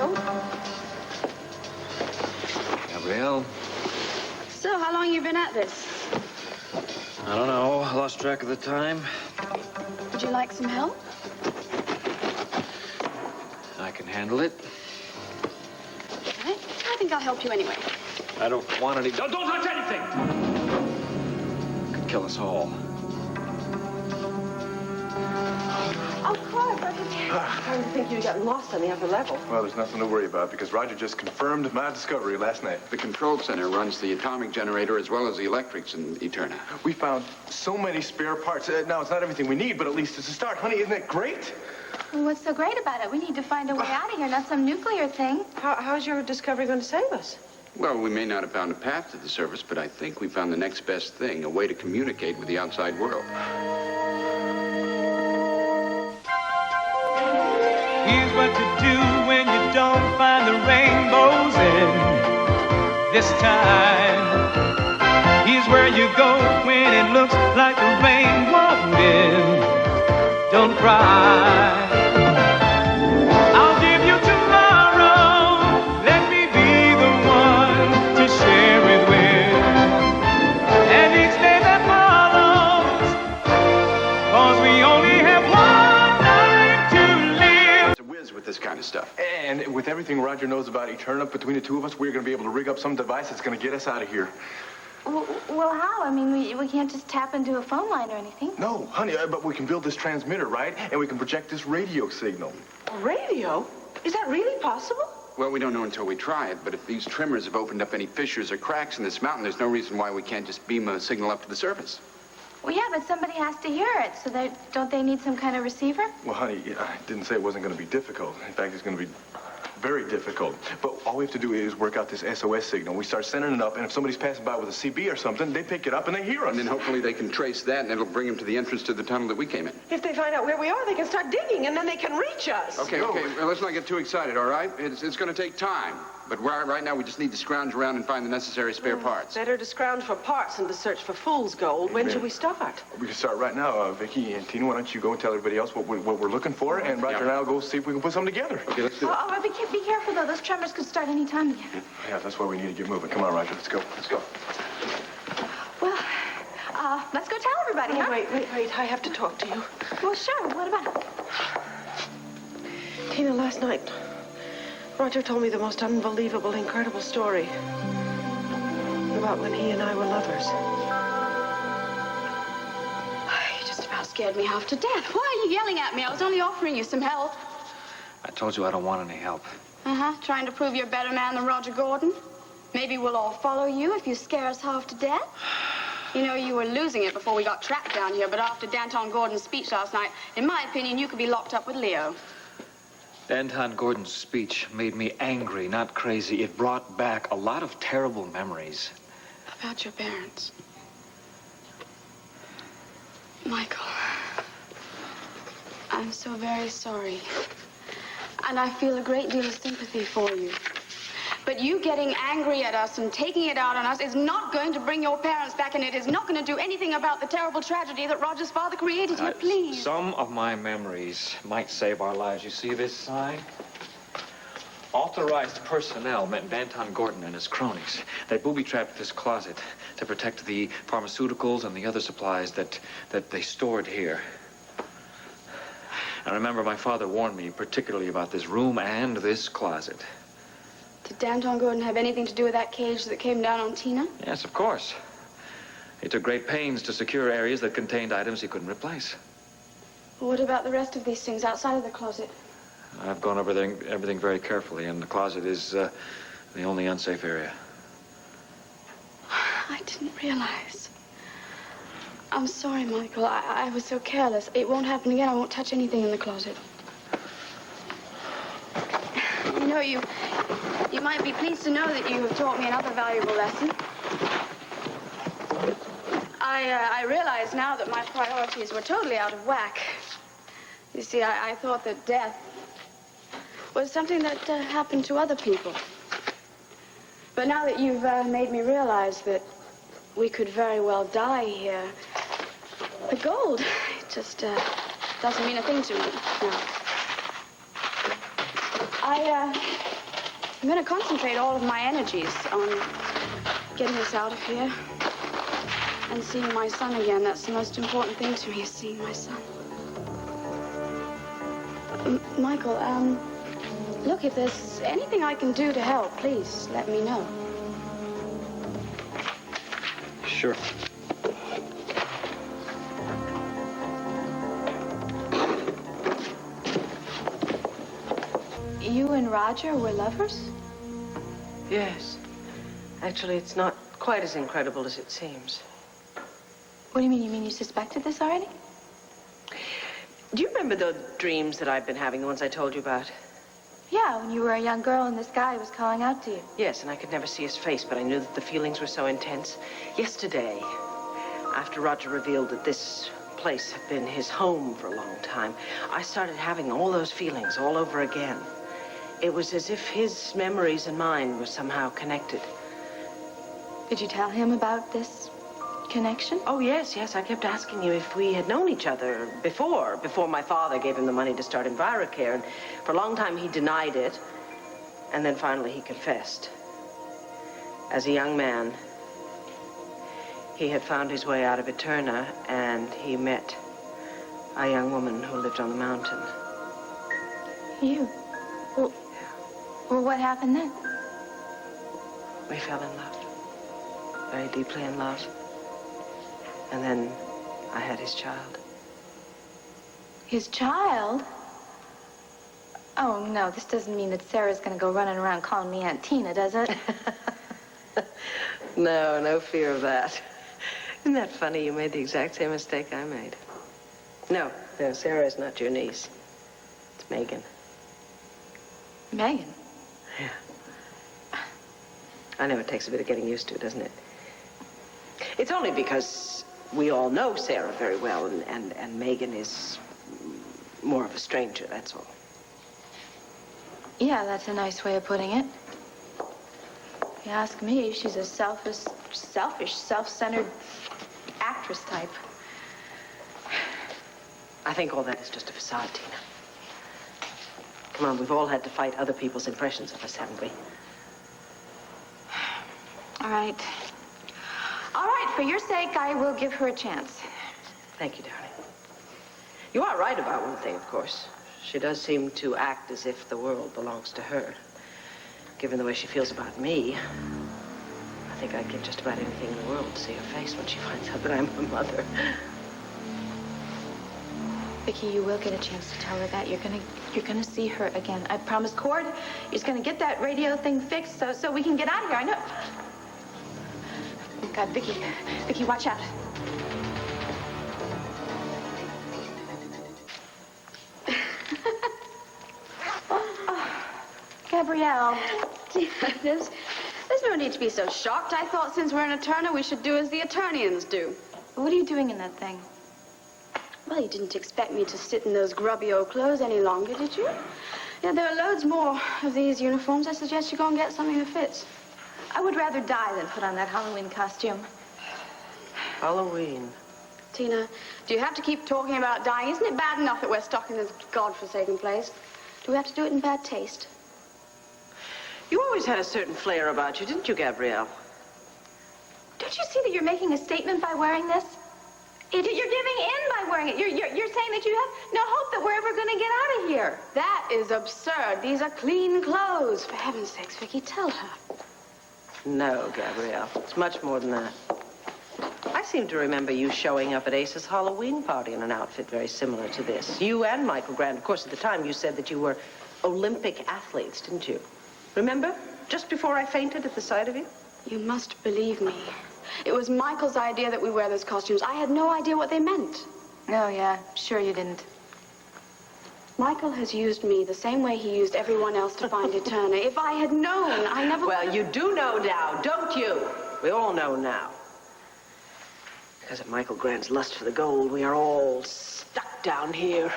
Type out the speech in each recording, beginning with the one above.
Michael. Gabrielle. So, how long you been at this? I don't know. I lost track of the time. Would you like some help? I can handle it. I think I'll help you anyway. I don't want any... Don't touch anything! Could kill us all. Of course. I didn't think you'd gotten lost on the upper level. Well, there's nothing to worry about because Roger just confirmed my discovery last night. The control center runs the atomic generator as well as the electrics in Eterna. We found so many spare parts. Now, it's not everything we need, but at least it's a start. Honey, isn't that great? Well, what's so great about it? We need to find a way out of here, not some nuclear thing. How's your discovery going to save us? Well, we may not have found a path to the surface, but I think we found the next best thing, a way to communicate with the outside world. Here's what to do when you don't find the rainbows in this time. Here's where you go when it looks like the rain won't end. Don't cry. I'll give you tomorrow. Let me be the one to share it with. And each day that follows, 'cause we only have one night to live. It's a whiz with this kind of stuff. And with everything Roger knows about Eterna, between the two of us, we're going to be able to rig up some device that's going to get us out of here. Well, how? I mean, we can't just tap into a phone line or anything. No, honey, but we can build this transmitter, right? And we can project this radio signal. A radio? Is that really possible? Well, we don't know until we try it, but if these tremors have opened up any fissures or cracks in this mountain, there's no reason why we can't just beam a signal up to the surface. Well, yeah, but somebody has to hear it, so don't they need some kind of receiver? Well, honey, I didn't say it wasn't going to be difficult. In fact, it's going to be very difficult. But all we have to do is work out this SOS signal. We start sending it up, and if somebody's passing by with a CB or something, they pick it up and they hear us. And then hopefully they can trace that, and it'll bring them to the entrance to the tunnel that we came in. If they find out where we are, they can start digging, and then they can reach us. Okay. Well, let's not get too excited, all right? It's going to take time. But right now, we just need to scrounge around and find the necessary spare parts. Better to scrounge for parts than to search for fool's gold. When should we start? We can start right now. Vicky and Tina, why don't you go and tell everybody else what we're looking for, and Roger and I'll go see if we can put something together. Okay, let's do it. Oh, be careful, though. Those tremors could start any time again. Yeah, that's why we need to get moving. Come on, Roger. Let's go. Let's go. Well, let's go tell everybody, huh? Wait. I have to talk to you. Well, sure. What about it? Tina, last night, Roger told me the most unbelievable, incredible story about when he and I were lovers. You just about scared me half to death. Why are you yelling at me? I was only offering you some help. I told you I don't want any help. Trying to prove you're a better man than Roger Gordon? Maybe we'll all follow you if you scare us half to death. You know, you were losing it before we got trapped down here, but after Danton Gordon's speech last night, in my opinion, you could be locked up with Leo. Danton Gordon's speech made me angry, not crazy. It brought back a lot of terrible memories. About your parents. Michael, I'm so very sorry. And I feel a great deal of sympathy for you. But you getting angry at us and taking it out on us is not going to bring your parents back, and it is not going to do anything about the terrible tragedy that Roger's father created here. Please. Some of my memories might save our lives. You see this sign? Authorized personnel meant Danton Gordon and his cronies. They booby-trapped this closet to protect the pharmaceuticals and the other supplies that they stored here. I remember my father warned me particularly about this room and this closet. Did Danton Gordon have anything to do with that cage that came down on Tina? Yes, of course. He took great pains to secure areas that contained items he couldn't replace. Well, what about the rest of these things outside of the closet? I've gone over everything very carefully, and the closet is the only unsafe area. I didn't realize. I'm sorry, Michael. I was so careless. It won't happen again. I won't touch anything in the closet. You know, you might be pleased to know that you have taught me another valuable lesson. I realize now that my priorities were totally out of whack. You see, I thought that death was something that happened to other people. But now that you've made me realize that we could very well die here, the gold, it just doesn't mean a thing to me. No. I'm going to concentrate all of my energies on getting us out of here and seeing my son again. That's the most important thing to me, is seeing my son. Michael, look, if there's anything I can do to help, please let me know. Sure. You and Roger were lovers? Yes. Actually, it's not quite as incredible as it seems. What do you mean? You mean you suspected this already? Do you remember the dreams that I've been having, the ones I told you about? Yeah, when you were a young girl and this guy was calling out to you. Yes, and I could never see his face, but I knew that the feelings were so intense. Yesterday, after Roger revealed that this place had been his home for a long time, I started having all those feelings all over again. It was as if his memories and mine were somehow connected. Did you tell him about this connection? Oh, yes. I kept asking him if we had known each other before my father gave him the money to start EnviroCare. And for a long time, he denied it. And then finally, he confessed. As a young man, he had found his way out of Eterna, and he met a young woman who lived on the mountain. You? Well, what happened then? We fell in love. Very deeply in love. And then I had his child. His child? Oh, no, this doesn't mean that Sarah's going to go running around calling me Aunt Tina, does it? No fear of that. Isn't that funny? You made the exact same mistake I made. No, Sarah is not your niece. It's Megan. Megan? Yeah. I know it takes a bit of getting used to, doesn't it? It's only because we all know Sarah very well, and Megan is more of a stranger, that's all. Yeah, that's a nice way of putting it. If you ask me, she's a selfish, self-centered actress type. I think all that is just a facade, Tina. Come on, we've all had to fight other people's impressions of us, haven't we? All right. All right, for your sake, I will give her a chance. Thank you, darling. You are right about one thing, of course. She does seem to act as if the world belongs to her. Given the way she feels about me, I think I'd give just about anything in the world to see her face when she finds out that I'm her mother. Vicki, you will get a chance to tell her that. You're gonna see her again. I promise. Cord, you're just gonna get that radio thing fixed so we can get out of here. I know. God, Vicki, watch out. Gabrielle. There's no need to be so shocked. I thought since we're in Eterna, we should do as the Eternians do. What are you doing in that thing? Well, you didn't expect me to sit in those grubby old clothes any longer, did you? Yeah, there are loads more of these uniforms. I suggest you go and get something that fits. I would rather die than put on that Halloween costume. Halloween. Tina, do you have to keep talking about dying? Isn't it bad enough that we're stuck in this godforsaken place? Do we have to do it in bad taste? You always had a certain flair about you, didn't you, Gabrielle? Don't you see that you're making a statement by wearing this? You're giving in by wearing it. You're saying that you have no hope that we're ever going to get out of here. That is absurd. These are clean clothes. For heaven's sakes, Vicki, tell her. No, Gabrielle. It's much more than that. I seem to remember you showing up at Ace's Halloween party in an outfit very similar to this. You and Michael Grant. Of course, at the time, you said that you were Olympic athletes, didn't you? Remember? Just before I fainted at the sight of you? You must believe me. It was Michael's idea that we wear those costumes. I had no idea what they meant. Oh, yeah. Sure you didn't. Michael has used me the same way he used everyone else to find Eterna. If I had known, I never... Well, you do know now, don't you? We all know now. Because of Michael Grant's lust for the gold, we are all stuck down here.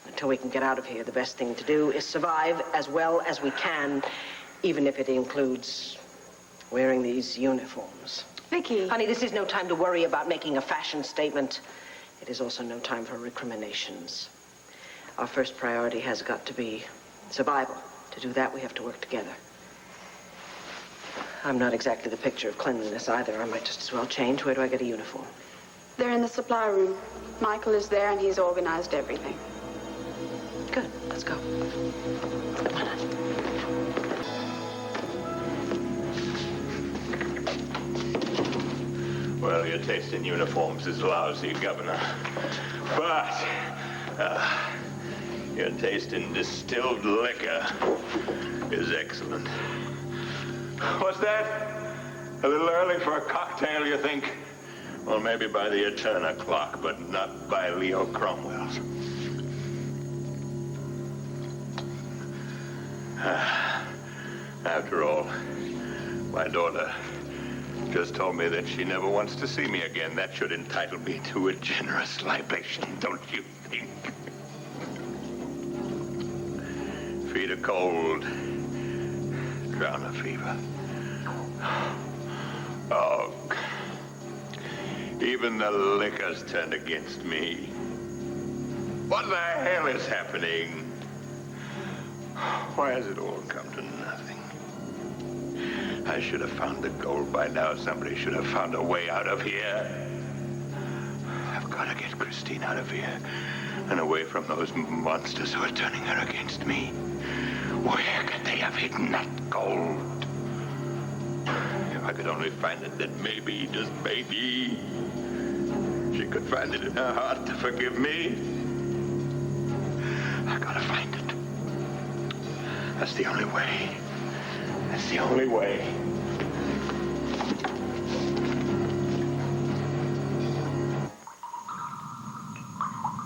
Until we can get out of here, the best thing to do is survive as well as we can, even if it includes wearing these uniforms. Vicki. Honey, this is no time to worry about making a fashion statement. It is also no time for recriminations. Our first priority has got to be survival. To do that, we have to work together. I'm not exactly the picture of cleanliness either. I might just as well change. Where do I get a uniform? They're in the supply room. Michael is there, and he's organized everything. Good. Let's go. Come on. Well, your taste in uniforms is lousy, Governor. But your taste in distilled liquor is excellent. What's that? A little early for a cocktail, you think? Well, maybe by the Eterna clock, but not by Leo Cromwell's. After all, my daughter just told me that she never wants to see me again. That should entitle me to a generous libation, don't you think? Feed a cold, drown a fever. Oh, even the liquor's turned against me. What the hell is happening? Why has it all come to nothing? I should have found the gold by now. Somebody should have found a way out of here. I've got to get Christine out of here and away from those monsters who are turning her against me. Where could they have hidden that gold? If I could only find it, then maybe, just maybe, she could find it in her heart to forgive me. I gotta find it. That's the only way. That's the only way.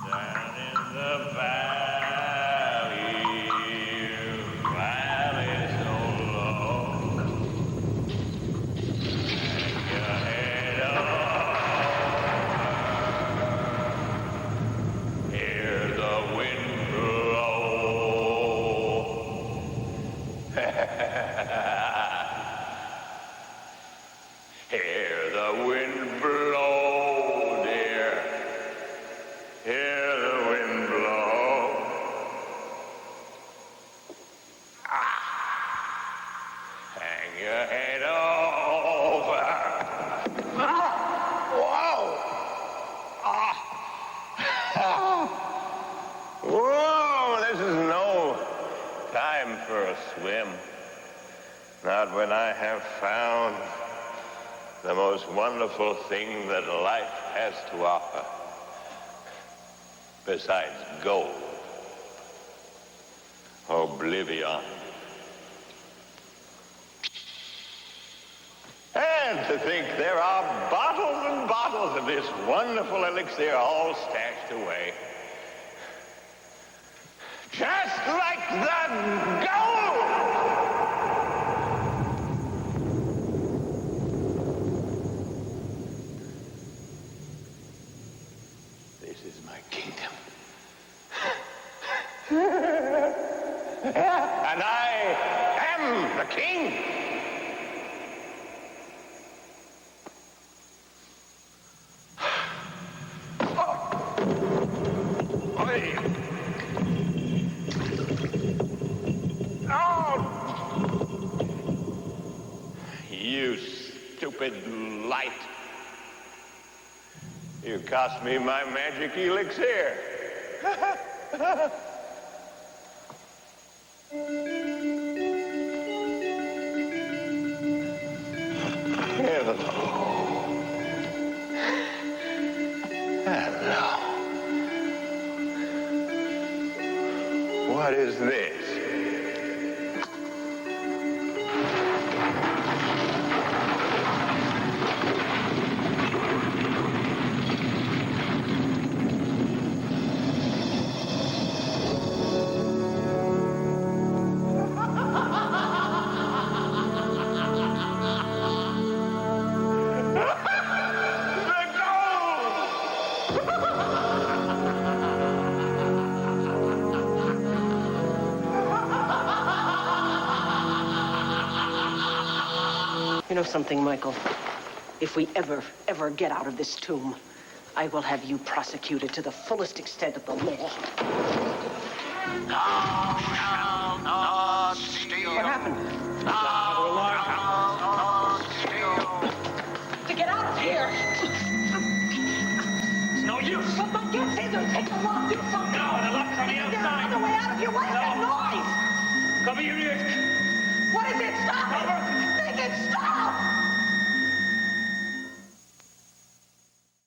Down in the valley so low. Hang your head up. Hear the wind blow. Hear the wind blow, dear. Hear the wind blow. Hang your head over. Whoa! Whoa! This is no time for a swim. Not when I have found the most wonderful thing that life has to offer, besides gold. Oblivion. And to think there are bottles and bottles of this wonderful elixir all stashed away. Just like the gold! This is my kingdom. And I am the king. You stupid light. You cost me my magic elixir. Hello. Hello. What is this? You know something, Michael? If we ever get out of this tomb, I will have you prosecuted to the fullest extent of the law. Thou shalt not What happened? To get out of here. It's no use. Well, don't get scissors. Take the lock. Do something. No, the lock's on the Is there outside. another way out of here? What is that noise? Cover your ears. What is it? Stop it! Make it stop!